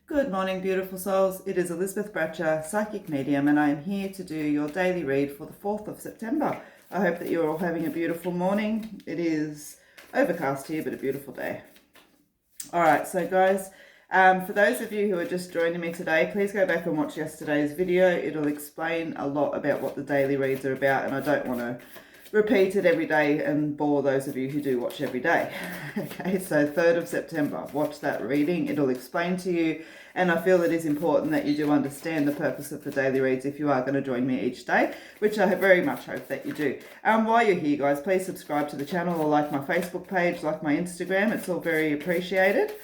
Good morning, beautiful souls. It is Elizabeth Bratcher, Psychic Medium, and I am here to do your daily read for the 4th of September. I hope that you're all having a beautiful morning. It is overcast here, but a beautiful day. All right, so guys, for those of you who are just joining me today, please go back and watch yesterday's video. It'll explain a lot about what the daily reads are about, and I don't want to repeat it every day and bore those of you who do watch every day. Okay, so 3rd of September, watch that reading. It'll explain to you, and I feel it is important that you do understand the purpose of the daily reads if you are going to join me each day, which I very much hope that you do. While you're here, guys, please subscribe to the channel or like my Facebook page, like my Instagram. It's all very appreciated.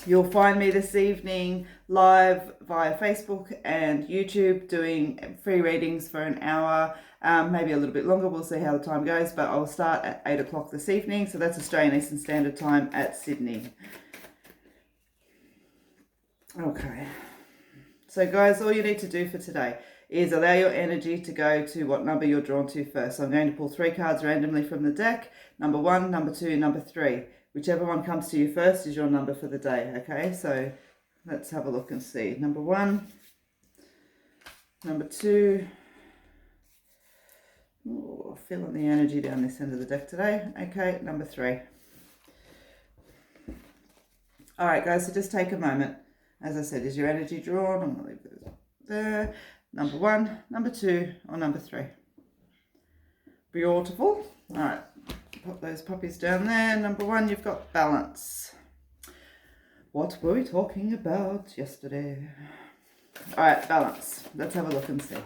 You'll find me this evening live via Facebook and YouTube doing free readings for an hour, maybe a little bit longer. We'll see how the time goes, but I'll start at 8 o'clock this evening. So that's Australian Eastern Standard Time at Sydney. Okay. So guys, all you need to do for today is allow your energy to go to what number you're drawn to first. So I'm going to pull 3 cards randomly from the deck. Number 1, number 2, number 3. Whichever one comes to you first is your number for the day, okay? So let's have a look and see. Number 1, number 2. Ooh, feeling the energy down this end of the deck today. Okay, number 3. All right, guys, so just take a moment. As I said, is your energy drawn? I'm going to leave it there. Number 1, number 2, or number 3. Beautiful. All right. Pop those puppies down there. Number 1, you've got balance. What were we talking about yesterday? All right, balance. Let's have a look and see.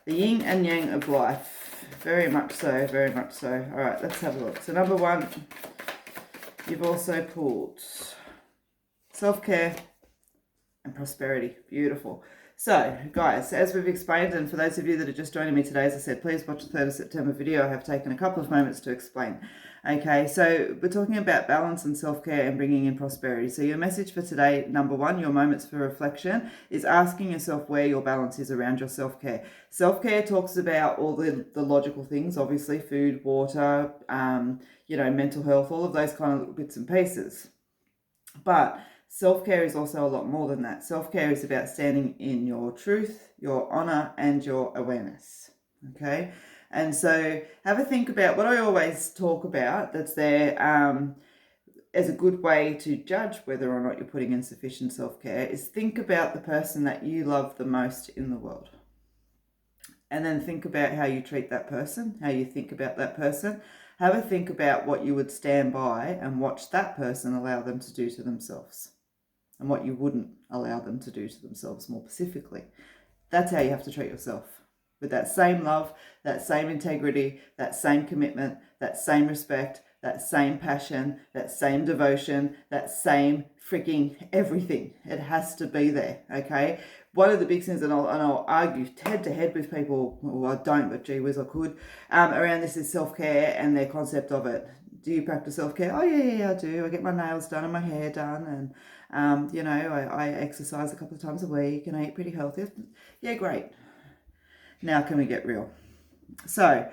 The yin and yang of life. Very much so, very much so. All right, let's have a look. So number 1, you've also pulled self-care and prosperity. Beautiful. So, guys, as we've explained, and for those of you that are just joining me today, as I said, please watch the 3rd of September video. I have taken a couple of moments to explain. Okay, so we're talking about balance and self-care and bringing in prosperity. So your message for today, number 1, your moments for reflection, is asking yourself where your balance is around your self-care. Self-care talks about all the logical things, obviously, food, water, mental health, all of those kind of little bits and pieces. But self-care is also a lot more than that. Self-care is about standing in your truth, your honor, and your awareness. Okay? And so have a think about what I always talk about that's there as a good way to judge whether or not you're putting in sufficient self-care is think about the person that you love the most in the world. And then think about how you treat that person, how you think about that person. Have a think about what you would stand by and watch that person allow them to do to themselves, and what you wouldn't allow them to do to themselves more specifically. That's how you have to treat yourself. With that same love, that same integrity, that same commitment, that same respect, that same passion, that same devotion, that same freaking everything. It has to be there, okay? One of the big things, and I'll argue head to head with people, well, I don't, but gee whiz, I could, around this is self-care and their concept of it. Do you practice self-care? Oh, yeah, I do. I get my nails done and my hair done, and I exercise a couple of times a week, and I eat pretty healthy. Yeah, great. Now can we get real? So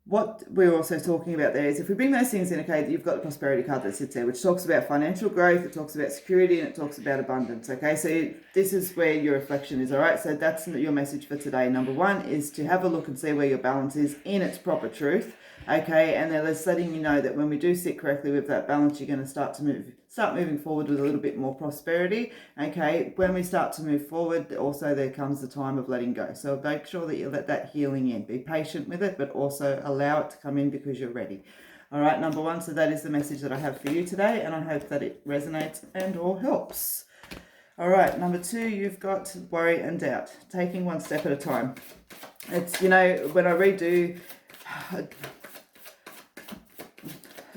what we're also talking about there is if we bring those things in, okay, you've got the prosperity card that sits there, which talks about financial growth, it talks about security, and it talks about abundance, okay? So this is where your reflection is, all right? So that's your message for today. Number 1 is to have a look and see where your balance is in its proper truth, okay? And then it's letting you know that when we do sit correctly with that balance, you're going to start moving forward with a little bit more prosperity, okay? When we start to move forward, also there comes the time of letting go. So make sure that you let that healing in. Be patient with it, but also allow it to come in because you're ready. All right, number 1, so that is the message that I have for you today, and I hope that it resonates and or helps. All right, number 2, you've got worry and doubt, taking one step at a time. It's, when I redo,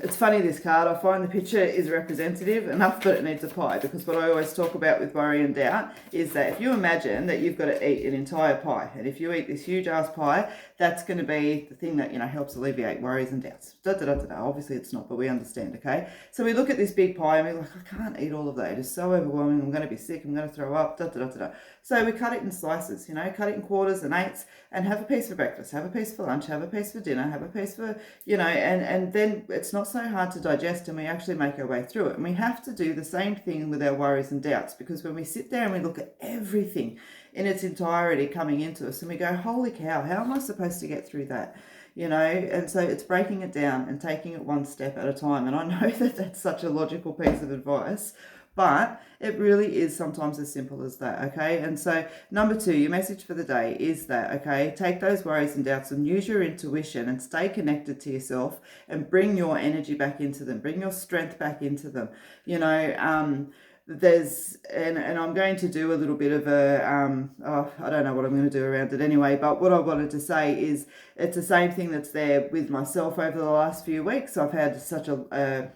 it's funny, this card, I find the picture is representative enough, but it needs a pie, because what I always talk about with worry and doubt is that if you imagine that you've got to eat an entire pie, and if you eat this huge ass pie, that's going to be the thing that, helps alleviate worries and doubts. Obviously it's not, but we understand, okay? So we look at this big pie and we're like, I can't eat all of that. It is so overwhelming. I'm going to be sick. I'm going to throw up, So we cut it in slices, cut it in quarters and eighths, and have a piece for breakfast, have a piece for lunch, have a piece for dinner, have a piece for, and then it's not so hard to digest, and we actually make our way through it. And we have to do the same thing with our worries and doubts, because when we sit there and we look at everything in its entirety coming into us and we go, holy cow, how am I supposed to get through that? You know, and so it's breaking it down and taking it one step at a time. And I know that that's such a logical piece of advice, but it really is sometimes as simple as that, okay? And so number 2, your message for the day is that, okay, take those worries and doubts and use your intuition and stay connected to yourself and bring your energy back into them, bring your strength back into them. You know, there's, and I'm going to do a little bit of a, I don't know what I'm going to do around it anyway, but what I wanted to say is it's the same thing that's there with myself over the last few weeks. I've had such an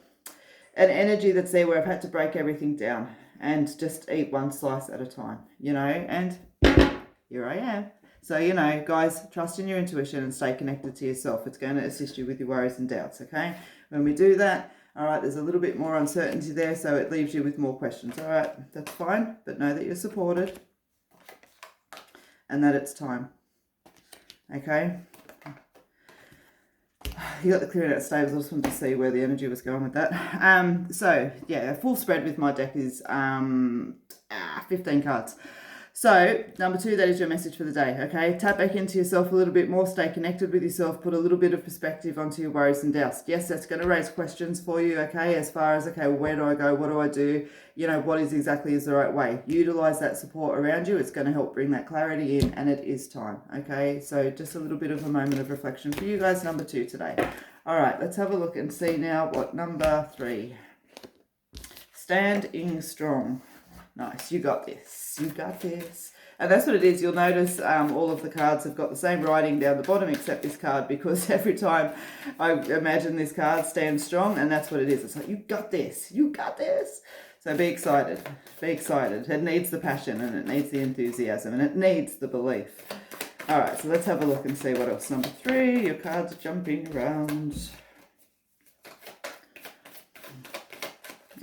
energy that's there where I've had to break everything down and just eat one slice at a time, you know, and here I am. So, you know, guys, trust in your intuition and stay connected to yourself. It's going to assist you with your worries and doubts, okay? When we do that, all right, there's a little bit more uncertainty there, so it leaves you with more questions. All right, that's fine, but know that you're supported and that it's time, okay? You got the clearing out stables. I just wanted to see where the energy was going with that. So, yeah, a full spread with my deck is 15 cards. So, number 2, that is your message for the day, okay? Tap back into yourself a little bit more, stay connected with yourself, put a little bit of perspective onto your worries and doubts. Yes, that's going to raise questions for you, okay, as far as, okay, well, where do I go? What do I do? You know, what is exactly is the right way? Utilize that support around you. It's going to help bring that clarity in, and it is time, okay? So, just a little bit of a moment of reflection for you guys, number 2 today. All right, let's have a look and see now what number 3. Standing strong. Nice, you got this. You got this. And that's what it is. You'll notice all of the cards have got the same writing down the bottom except this card, because every time I imagine this card, stand strong, and that's what it is. It's like, you got this. You got this. So be excited. Be excited. It needs the passion, and it needs the enthusiasm, and it needs the belief. All right, so let's have a look and see what else. Number 3, your cards are jumping around.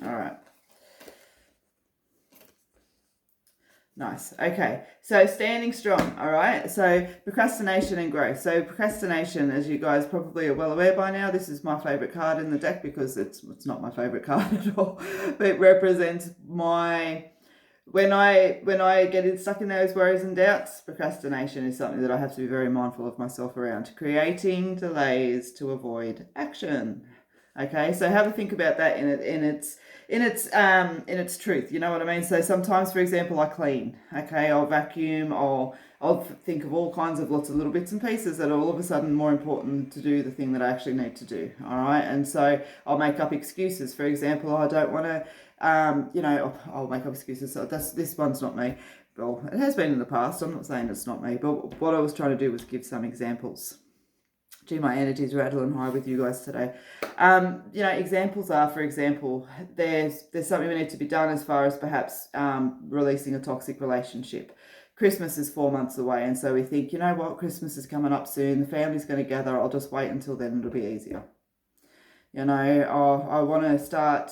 All right. Nice. Okay. So standing strong. All right. So procrastination and growth. So procrastination, as you guys probably are well aware by now, this is my favorite card in the deck, because it's not my favorite card at all, but it represents my, when I get stuck in those worries and doubts, procrastination is something that I have to be very mindful of myself around. Creating delays to avoid action. Okay, so have a think about that in its truth. You know what I mean? So sometimes, for example, I clean. Okay, I'll vacuum, I'll think of all kinds of lots of little bits and pieces that are all of a sudden more important to do the thing that I actually need to do. All right, and so I'll make up excuses. For example, I don't want to, you know, I'll make up excuses. So this one's not me. Well, it has been in the past. I'm not saying it's not me, but what I was trying to do was give some examples. Gee, my energy's rattling high with you guys today. You know, examples are, for example, there's something that needs to be done as far as perhaps releasing a toxic relationship. Christmas is 4 months away, and so we think, you know what, Christmas is coming up soon, the family's going to gather, I'll just wait until then, it'll be easier. You know, I want to start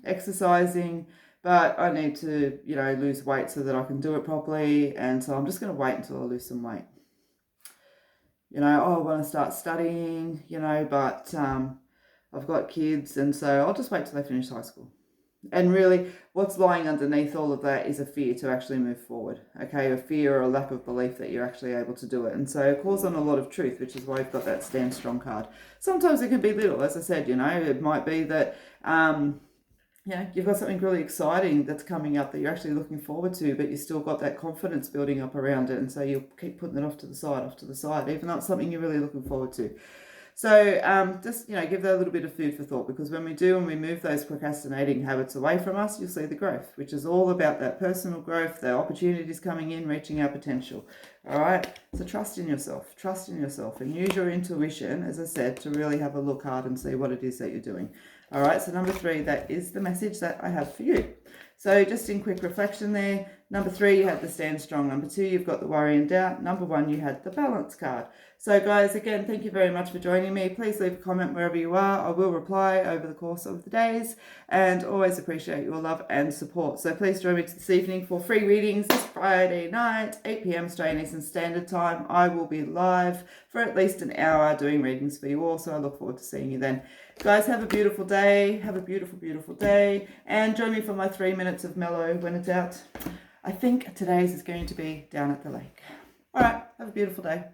exercising, but I need to, you know, lose weight so that I can do it properly, and so I'm just going to wait until I lose some weight. You know, I want to start studying, you know, but I've got kids, and so I'll just wait till they finish high school. And really, what's lying underneath all of that is a fear to actually move forward, okay? A fear or a lack of belief that you're actually able to do it. And so it calls on a lot of truth, which is why you've got that stand strong card. Sometimes it can be little, as I said, you know, it might be that, you know, you've got something really exciting that's coming up that you're actually looking forward to, but you've still got that confidence building up around it. And so you'll keep putting it off to the side, even though it's something you're really looking forward to. So just, you know, give that a little bit of food for thought, because when we move those procrastinating habits away from us, you'll see the growth, which is all about that personal growth, the opportunities coming in, reaching our potential. All right. So trust in yourself, and use your intuition, as I said, to really have a look hard and see what it is that you're doing. All right. So number 3, that is the message that I have for you. So just in quick reflection there, Number 3, you had the Stand Strong. Number 2, you've got the Worry and Doubt. Number 1, you had the Balance card. So guys, again, thank you very much for joining me. Please leave a comment wherever you are. I will reply over the course of the days, and always appreciate your love and support. So please join me this evening for free readings this Friday night, 8 p.m. Australian Eastern Standard Time. I will be live for at least an hour doing readings for you all, so I look forward to seeing you then. Guys, have a beautiful day. Have a beautiful, beautiful day. And join me for my 3 minutes of mellow when it's out. I think today's is going to be down at the lake. All right, have a beautiful day.